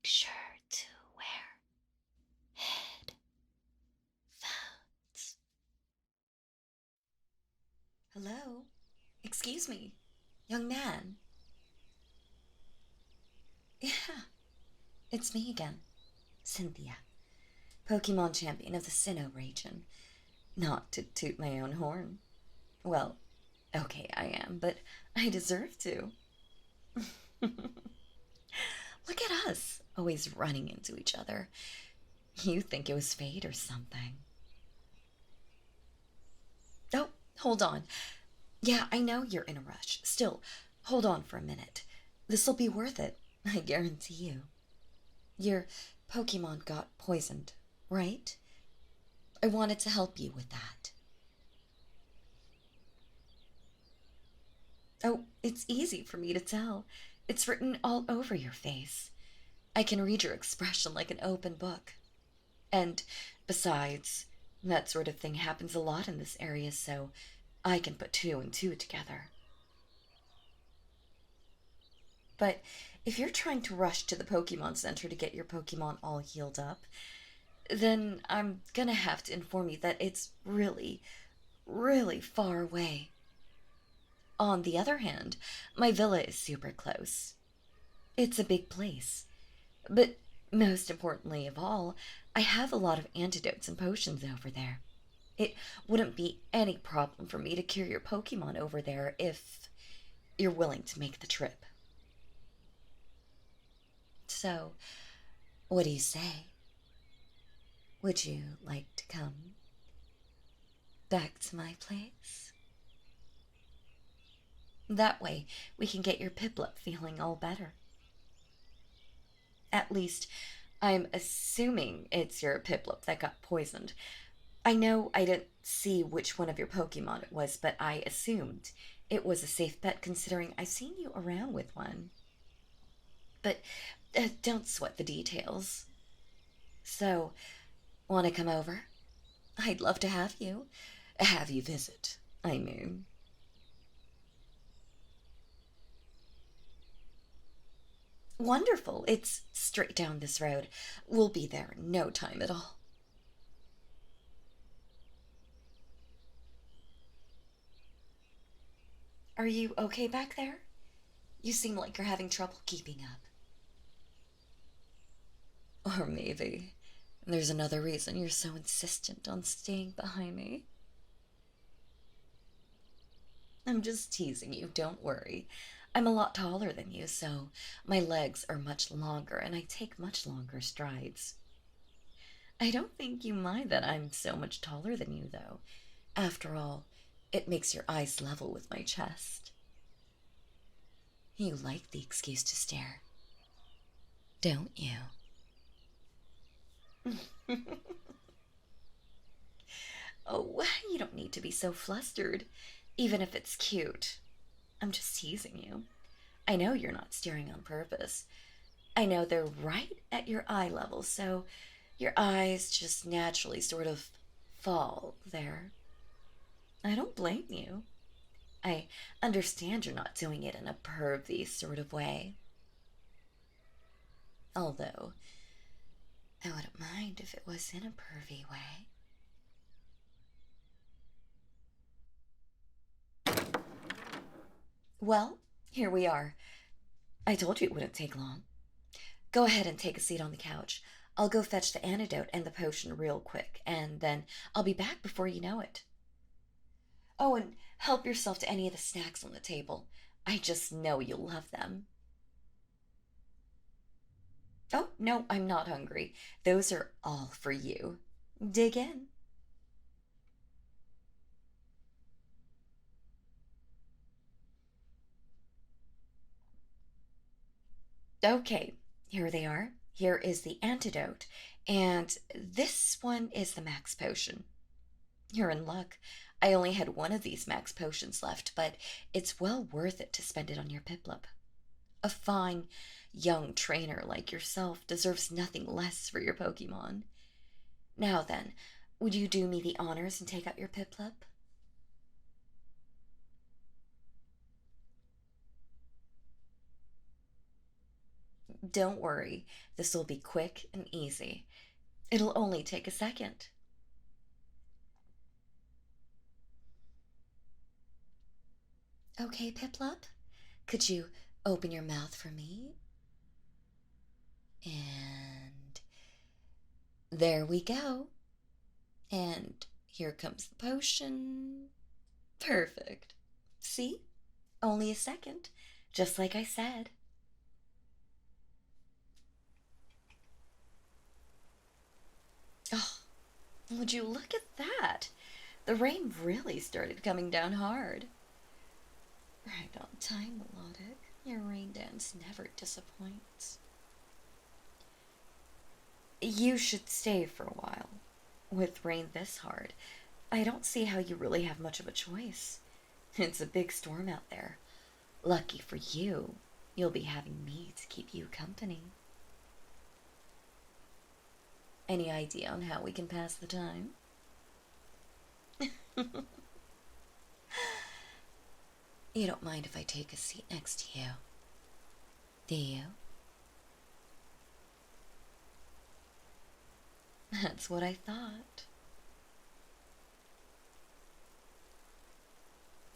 sure to wear headphones. Hello? Excuse me, young man. Yeah, it's me again, Cynthia, Pokemon champion of the Sinnoh region. Not to toot my own horn. Well, okay, I am, but I deserve to. Look at us, always running into each other. You think it was fate or something. Oh, hold on. Yeah, I know you're in a rush. Still, hold on for a minute. This'll be worth it, I guarantee you. Your Pokemon got poisoned, right? I wanted to help you with that. Oh, it's easy for me to tell. It's written all over your face. I can read your expression like an open book. And besides, that sort of thing happens a lot in this area, so I can put two and two together. But if you're trying to rush to the Pokemon Center to get your Pokemon all healed up, then I'm gonna have to inform you that it's really, really far away. On the other hand, my villa is super close. It's a big place. But most importantly of all, I have a lot of antidotes and potions over there. It wouldn't be any problem for me to cure your Pokemon over there if you're willing to make the trip. So, what do you say? Would you like to come back to my place? That way, we can get your Piplup feeling all better. At least, I'm assuming it's your Piplup that got poisoned. I know I didn't see which one of your Pokemon it was, but I assumed it was a safe bet considering I've seen you around with one. But don't sweat the details. So, want to come over? I'd love to have you. Have you visit, I mean. Wonderful. It's straight down this road. We'll be there in no time at all. Are you okay back there? You seem like you're having trouble keeping up. Or maybe there's another reason you're so insistent on staying behind me. I'm just teasing you, don't worry. I'm a lot taller than you, so my legs are much longer and I take much longer strides. I don't think you mind that I'm so much taller than you, though. After all, it makes your eyes level with my chest. You like the excuse to stare, don't you? Oh, you don't need to be so flustered, even if it's cute. I'm just teasing you. I know you're not staring on purpose. I know they're right at your eye level, so your eyes just naturally sort of fall there. I don't blame you. I understand you're not doing it in a pervy sort of way. Although, I wouldn't mind if it was in a pervy way. Well, here we are. I told you it wouldn't take long. Go ahead and take a seat on the couch. I'll go fetch the antidote and the potion real quick, and then I'll be back before you know it. Oh, and help yourself to any of the snacks on the table. I just know you'll love them. Oh, no, I'm not hungry. Those are all for you. Dig in. Okay, here they are. Here is the antidote, and this one is the max potion. You're in luck. I only had one of these max potions left, but it's well worth it to spend it on your Piplup. A fine, young trainer like yourself deserves nothing less for your Pokemon. Now then, would you do me the honors and take out your Piplup? Don't worry, this will be quick and easy. It'll only take a second. Okay, Piplup, could you open your mouth for me? And there we go. And here comes the potion. Perfect. See? Only a second, just like I said. Oh, would you look at that? The rain really started coming down hard. Right on time, Melodic. Your rain dance never disappoints. You should stay for a while. With rain this hard, I don't see how you really have much of a choice. It's a big storm out there. Lucky for you, you'll be having me to keep you company. Any idea on how we can pass the time? You don't mind if I take a seat next to you, do you? That's what I thought.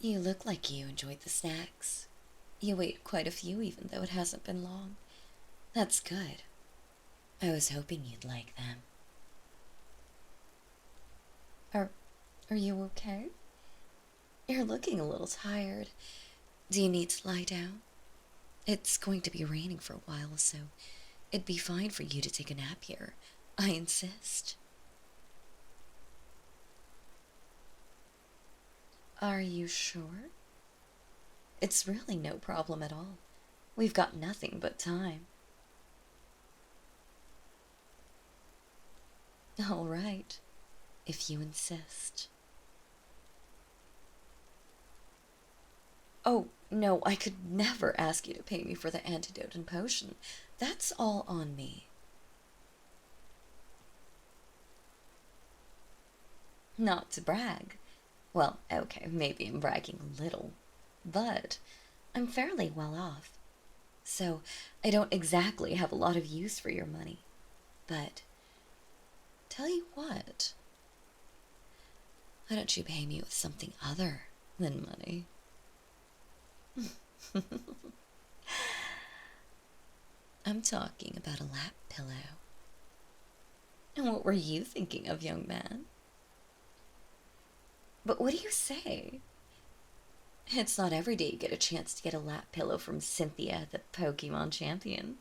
You look like you enjoyed the snacks. You ate quite a few even though it hasn't been long. That's good. I was hoping you'd like them. Are you okay? You're looking a little tired. Do you need to lie down? It's going to be raining for a while, so it'd be fine for you to take a nap here. I insist. Are you sure? It's really no problem at all. We've got nothing but time. All right, if you insist. Oh, no, I could never ask you to pay me for the antidote and potion. That's all on me. Not to brag. Well, okay, maybe I'm bragging a little. But I'm fairly well off. So I don't exactly have a lot of use for your money. But tell you what. Why don't you pay me with something other than money? I'm talking about a lap pillow. And what were you thinking of, young man? But what do you say? It's not every day you get a chance to get a lap pillow from Cynthia, the Pokemon champion.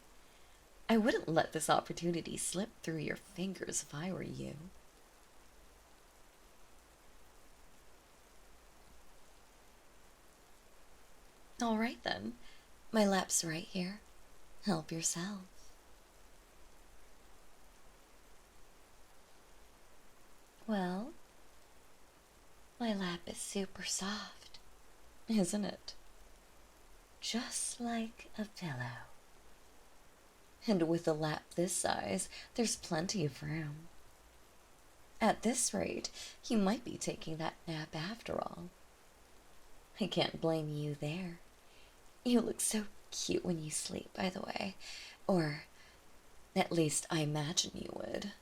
I wouldn't let this opportunity slip through your fingers if I were you. All right then. My lap's right here. Help yourself. Well, my lap is super soft, isn't it? Just like a pillow. And with a lap this size, there's plenty of room. At this rate, you might be taking that nap after all. I can't blame you there. You look so cute when you sleep, by the way. Or, at least I imagine you would.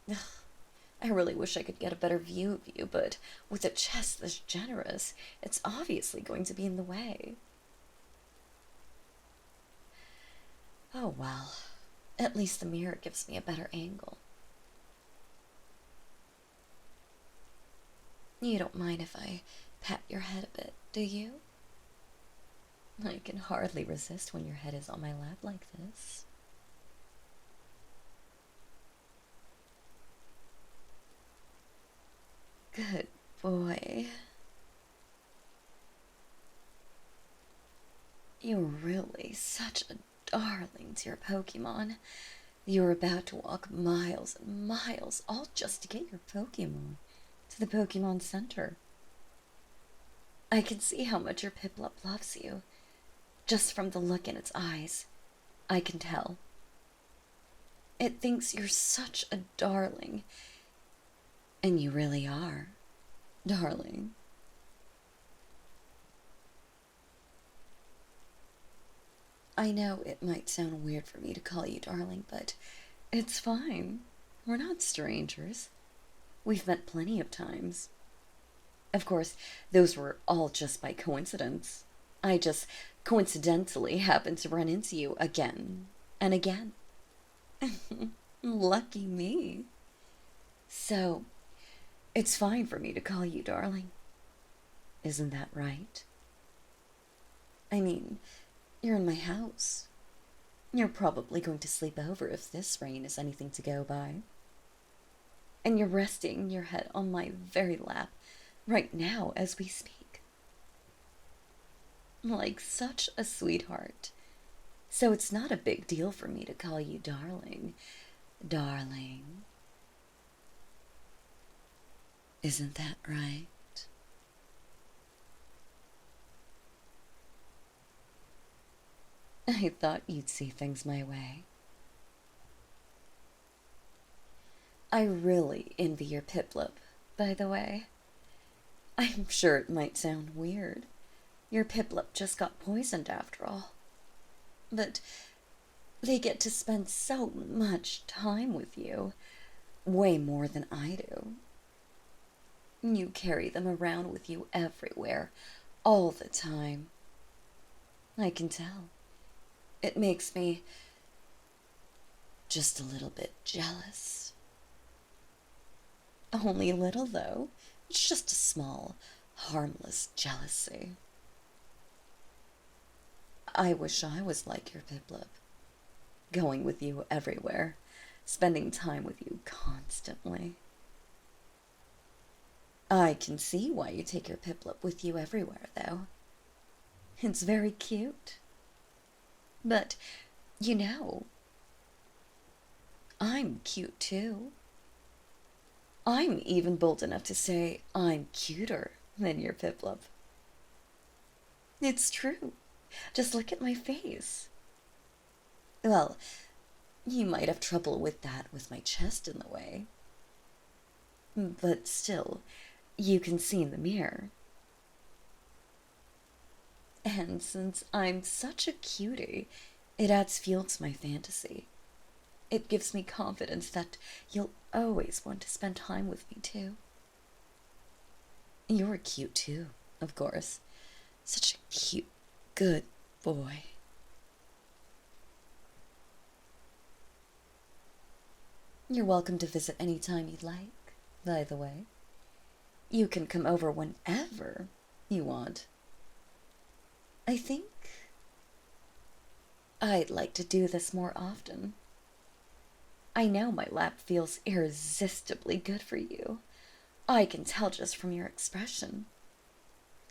Ugh, I really wish I could get a better view of you, but with a chest this generous, it's obviously going to be in the way. Oh well, at least the mirror gives me a better angle. You don't mind if I pat your head a bit, do you? I can hardly resist when your head is on my lap like this. Good boy. You're really such a darling to your Pokemon. You're about to walk miles and miles all just to get your Pokemon to the Pokemon Center. I can see how much your Piplup loves you. Just from the look in its eyes, I can tell. It thinks you're such a darling. And you really are, darling. I know it might sound weird for me to call you darling, but it's fine. We're not strangers. We've met plenty of times. Of course, those were all just by coincidence. I just coincidentally happened to run into you again and again. Lucky me. So, it's fine for me to call you darling. Isn't that right? I mean, you're in my house. You're probably going to sleep over if this rain is anything to go by. And you're resting your head on my very lap right now as we speak. Like such a sweetheart. So it's not a big deal for me to call you darling. Darling. Isn't that right? I thought you'd see things my way. I really envy your Piplup, by the way. I'm sure it might sound weird. Your Piplup just got poisoned after all. But they get to spend so much time with you. Way more than I do. You carry them around with you everywhere, all the time. I can tell. It makes me just a little bit jealous. Only a little, though. It's just a small, harmless jealousy. I wish I was like your Piplup. Going with you everywhere. Spending time with you constantly. I can see why you take your Piplup with you everywhere, though. It's very cute. But, you know, I'm cute too. I'm even bold enough to say I'm cuter than your Piplup. It's true. Just look at my face. Well, you might have trouble with that with my chest in the way. But still, you can see in the mirror. And since I'm such a cutie, it adds fuel to my fantasy. It gives me confidence that you'll always want to spend time with me too. You're cute too, of course. Such a cute, good boy. You're welcome to visit any time you'd like, by the way. You can come over whenever you want. I think I'd like to do this more often. I know my lap feels irresistibly good for you. I can tell just from your expression.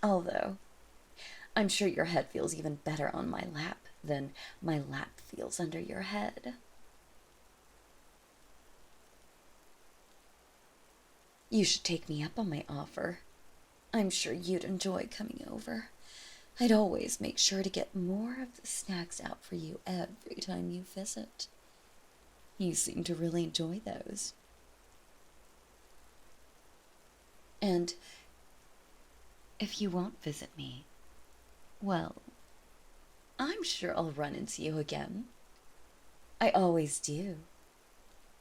Although, I'm sure your head feels even better on my lap than my lap feels under your head. You should take me up on my offer. I'm sure you'd enjoy coming over. I'd always make sure to get more of the snacks out for you every time you visit. You seem to really enjoy those. And if you won't visit me, well, I'm sure I'll run into you again. I always do,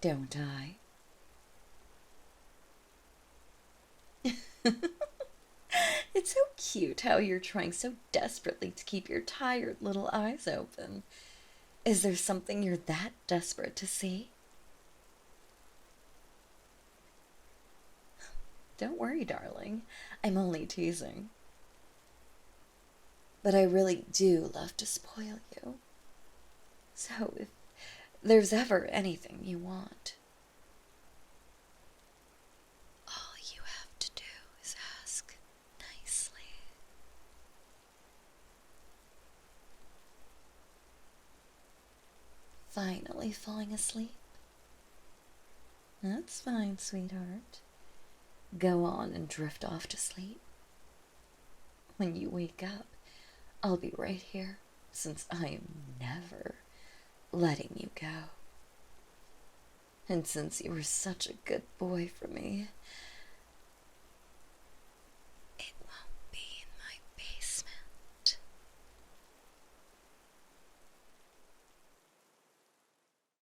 don't I? It's so cute how you're trying so desperately to keep your tired little eyes open. Is there something you're that desperate to see? Don't worry, darling. I'm only teasing. But I really do love to spoil you. So if there's ever anything you want, all you have to do is ask nicely. Finally falling asleep? That's fine, sweetheart. Go on and drift off to sleep. When you wake up, I'll be right here, since I am never letting you go. And since you were such a good boy for me,